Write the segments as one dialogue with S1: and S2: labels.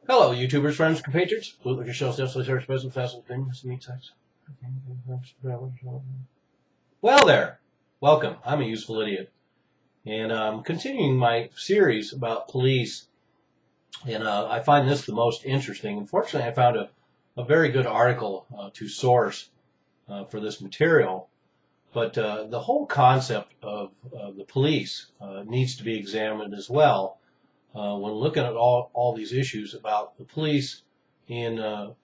S1: Hello, YouTubers, friends, compatriots. Bootlicker Shows, Definitely Search, Present, Fast, Opinions, Meat Sex. Well, there. Welcome. I'm a useful idiot. And I'm continuing my series about police. And I find this the most interesting. Unfortunately, I found a very good article to source for this material. But the whole concept of the police needs to be examined as well. When looking at all these issues about the police in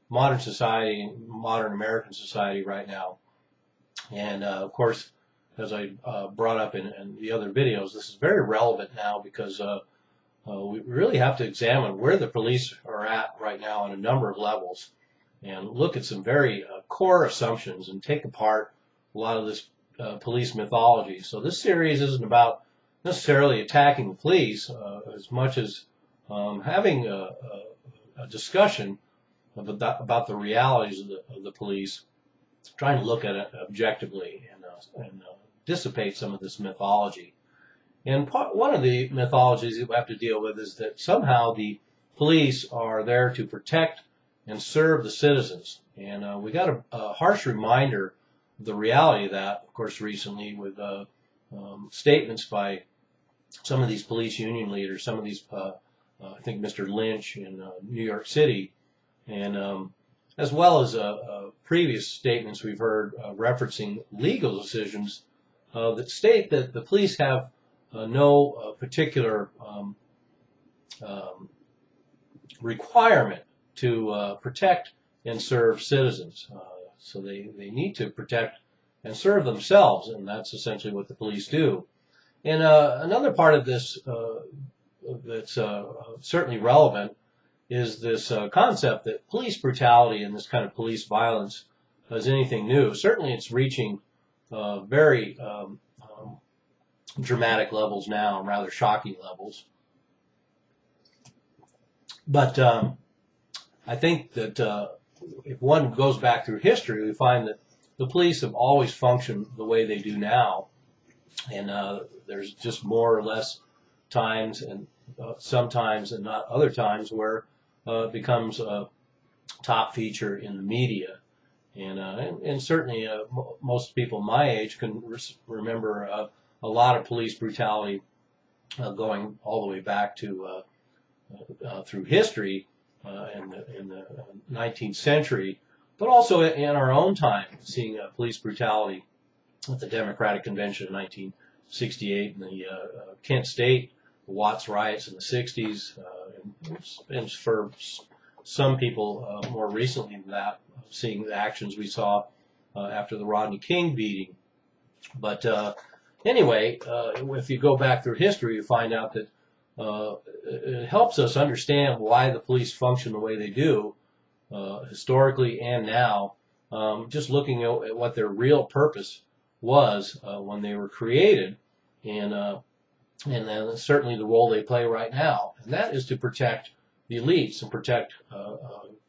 S1: modern society, modern American society right now. And of course, as I brought up in the other videos, this is very relevant now because we really have to examine where the police are at right now on a number of levels and look at some very core assumptions and take apart a lot of this police mythology. So this series isn't about necessarily attacking the police as much as having a discussion about the realities of the police, trying to look at it objectively and dissipate some of this mythology. And one of the mythologies that we have to deal with is that somehow the police are there to protect and serve the citizens. And we got a harsh reminder of the reality of that, of course, recently with statements by some of these police union leaders, some of these, I think Mr. Lynch in New York City, and as well as previous statements we've heard referencing legal decisions that state that the police have no particular requirement to protect and serve citizens. So they need to protect and serve themselves, and that's essentially what the police do. And another part of this that's certainly relevant is this concept that police brutality and this kind of police violence is anything new. Certainly it's reaching very dramatic levels now, rather shocking levels. But I think that if one goes back through history, we find that the police have always functioned the way they do now. And there's just more or less times, and sometimes and not other times, where it becomes a top feature in the media. And certainly most people my age can remember a lot of police brutality going all the way back to through history in the 19th century, but also in our own time, seeing police brutality at the Democratic Convention in 1968 in the Kent State, the Watts riots in the 60s, and for some people more recently than that, seeing the actions we saw after the Rodney King beating. But anyway, if you go back through history, you find out that it helps us understand why the police function the way they do, historically and now, just looking at what their real purpose was when they were created, and then certainly the role they play right now, and that is to protect the elites and protect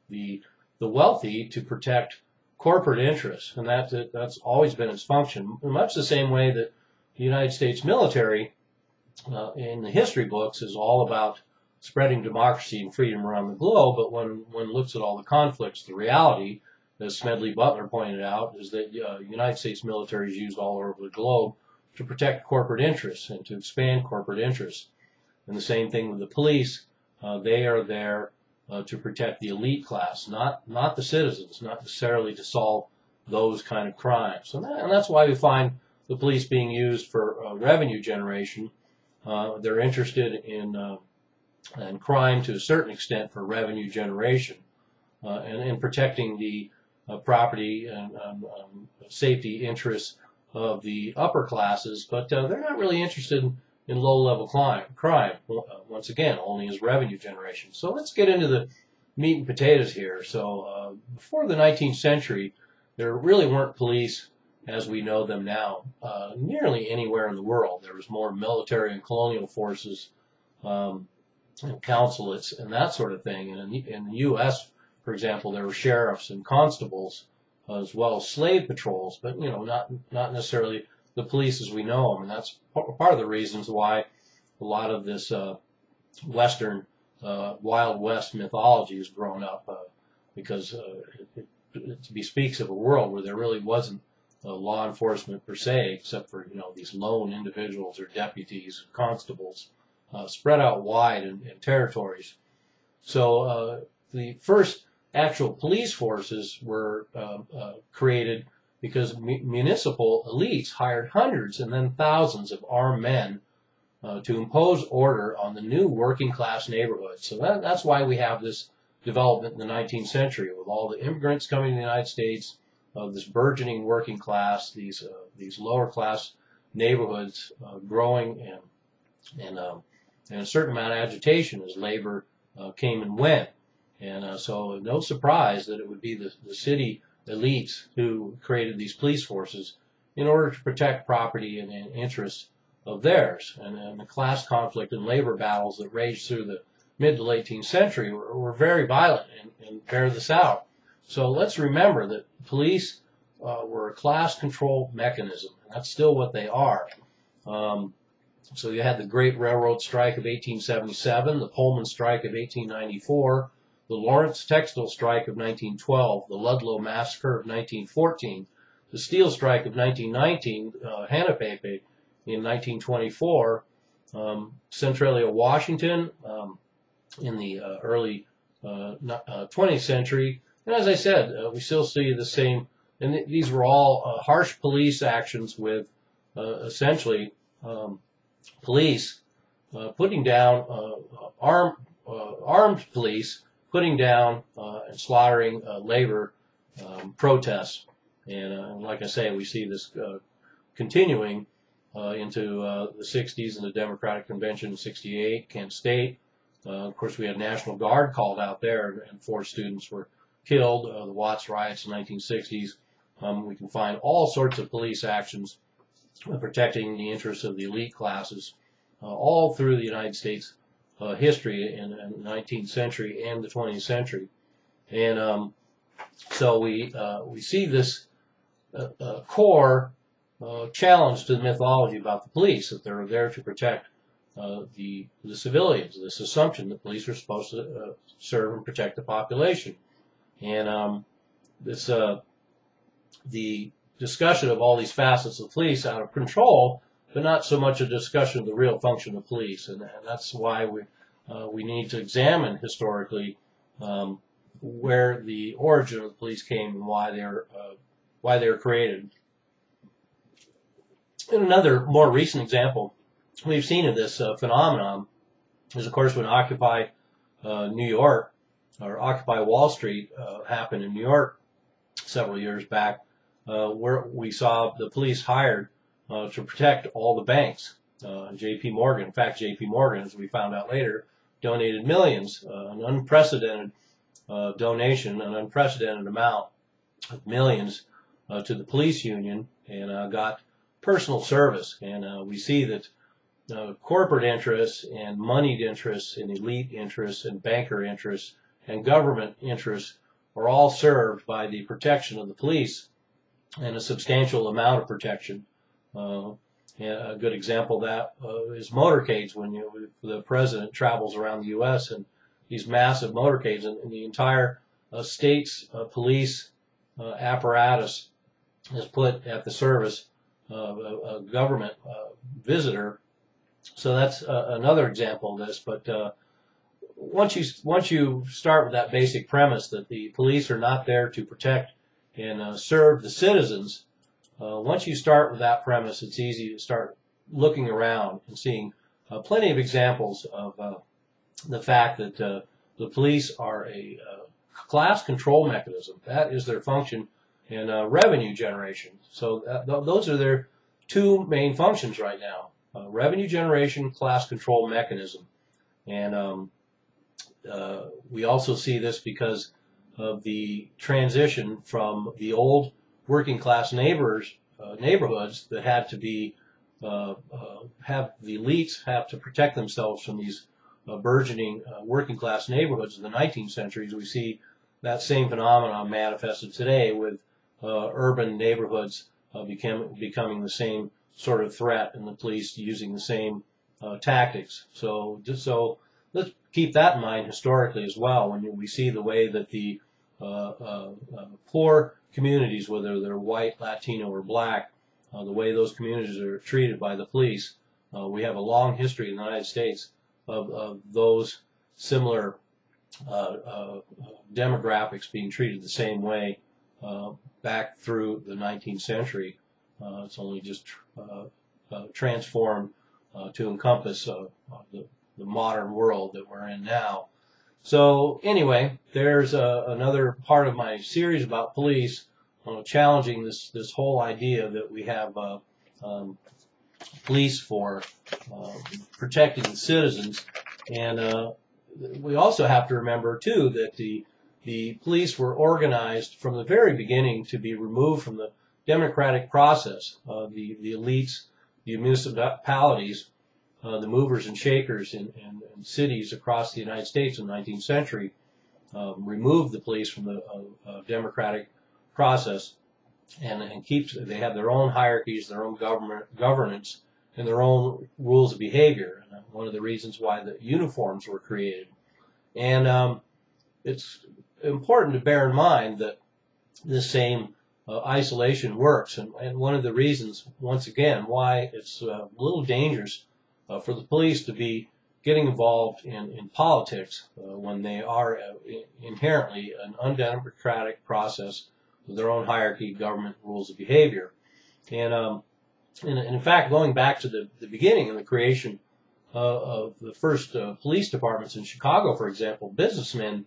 S1: the wealthy, to protect corporate interests, and that's always been its function. In much the same way that the United States military in the history books is all about spreading democracy and freedom around the globe, but when one looks at all the conflicts, the reality, as Smedley Butler pointed out, is that the United States military is used all over the globe to protect corporate interests and to expand corporate interests. And the same thing with the police. They are there to protect the elite class, not the citizens, not necessarily to solve those kind of crimes. And that's why we find the police being used for revenue generation. They're interested in crime to a certain extent for revenue generation, and in protecting the property and safety interests of the upper classes, but they're not really interested in low-level crime, once again, only as revenue generation. So let's get into the meat and potatoes here. So before the 19th century, there really weren't police as we know them now nearly anywhere in the world. There was more military and colonial forces and consulates and that sort of thing. And in the U.S., for example, there were sheriffs and constables as well as slave patrols, but not necessarily the police as we know them. And that's part of the reasons why a lot of this Western Wild West mythology has grown up because it bespeaks of a world where there really wasn't law enforcement per se, except for these lone individuals or deputies, constables, spread out wide in territories. So the first actual police forces were created because municipal elites hired hundreds and then thousands of armed men to impose order on the new working class neighborhoods. So that's why we have this development in the 19th century with all the immigrants coming to the United States, this burgeoning working class, these lower class neighborhoods growing, and a certain amount of agitation as labor came and went. And so no surprise that it would be the city elites who created these police forces in order to protect property and interests of theirs. And the class conflict and labor battles that raged through the mid to late 18th century were very violent and bear this out. So let's remember that police were a class control mechanism, and that's still what they are. So you had the Great Railroad Strike of 1877, the Pullman Strike of 1894, the Lawrence Textile Strike of 1912, the Ludlow Massacre of 1914, the Steel Strike of 1919, Hanapepe in 1924, Centralia, Washington in the early 20th century. And as I said, we still see the same, and these were all harsh police actions with essentially police putting down armed police putting down and slaughtering labor protests. And like I say, we see this continuing into the 60s and the Democratic Convention in 68, Kent State. Of course, we had National Guard called out there, and 4 students were killed. The Watts riots in the 1960s. We can find all sorts of police actions protecting the interests of the elite classes all through the United States history in the 19th century and the 20th century. And so we see this core challenge to the mythology about the police, that they're there to protect the civilians, this assumption that police are supposed to serve and protect the population. And the discussion of all these facets of police out of control, but not so much a discussion of the real function of police. And that's why we need to examine historically where the origin of the police came and why they were created. And another more recent example we've seen of this phenomenon is, of course, when Occupy New York, or Occupy Wall Street happened in New York several years back, where we saw the police hired to protect all the banks. J.P. Morgan, in fact, J.P. Morgan, as we found out later, donated millions, an unprecedented donation, an unprecedented amount of millions to the police union, and got personal service. And we see that corporate interests and moneyed interests and elite interests and banker interests and government interests are all served by the protection of the police, and a substantial amount of protection. A good example of that is motorcades. When the president travels around the U.S. and these massive motorcades, and the entire state's police apparatus is put at the service of a government visitor. So that's another example of this. But once you start with that basic premise that the police are not there to protect and serve the citizens, once you start with that premise, it's easy to start looking around and seeing plenty of examples of the fact that the police are a class control mechanism. That is their function, and revenue generation. So those are their 2 main functions right now: revenue generation, class control mechanism. And we also see this because of the transition from the old working class neighborhoods that had to be have the elites have to protect themselves from these burgeoning working class neighborhoods in the 19th century. We see that same phenomenon manifested today with urban neighborhoods becoming the same sort of threat, and the police using the same tactics. So let's keep that in mind historically as well when we see the way that the poor communities, whether they're white, Latino, or black, the way those communities are treated by the police. We have a long history in the United States of those similar demographics being treated the same way back through the 19th century. It's only just transformed to encompass the modern world that we're in now. So anyway, there's another part of my series about police, challenging this whole idea that we have police for protecting the citizens. And we also have to remember too that the police were organized from the very beginning to be removed from the democratic process. The elites, the municipalities, the movers and shakers in cities across the United States in the 19th century removed the police from the democratic process and they have their own hierarchies, their own governance, and their own rules of behavior. And one of the reasons why the uniforms were created. And it's important to bear in mind that this same isolation works. And one of the reasons, once again, why it's a little dangerous for the police to be getting involved in politics when they are inherently an undemocratic process with their own hierarchy, government, rules of behavior. And in fact, going back to the beginning and the creation of the first police departments in Chicago, for example, businessmen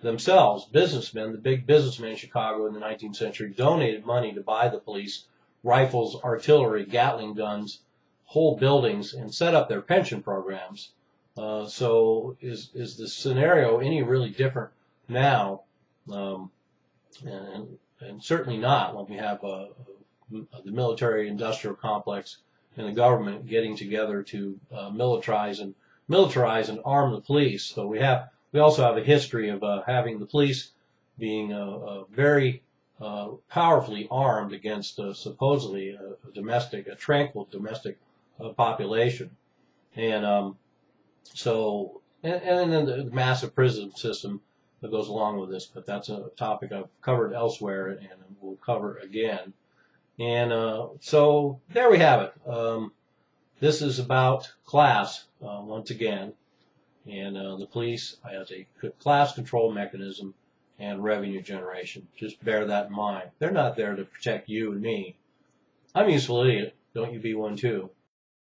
S1: themselves, the big businessmen in Chicago in the 19th century donated money to buy the police, rifles, artillery, Gatling guns, whole buildings, and set up their pension programs. So is the scenario any really different now? And certainly not when we have the military-industrial complex and the government getting together to militarize and arm the police. So we also have a history of having the police being very powerfully armed against supposedly a tranquil domestic population. And and then the massive prison system that goes along with this, but that's a topic I've covered elsewhere and we'll cover again. And so there we have it. This is about class once again, and the police as a class control mechanism and revenue generation. Just bear that in mind. They're not there to protect you and me. I'm a useful idiot. Don't you be one too.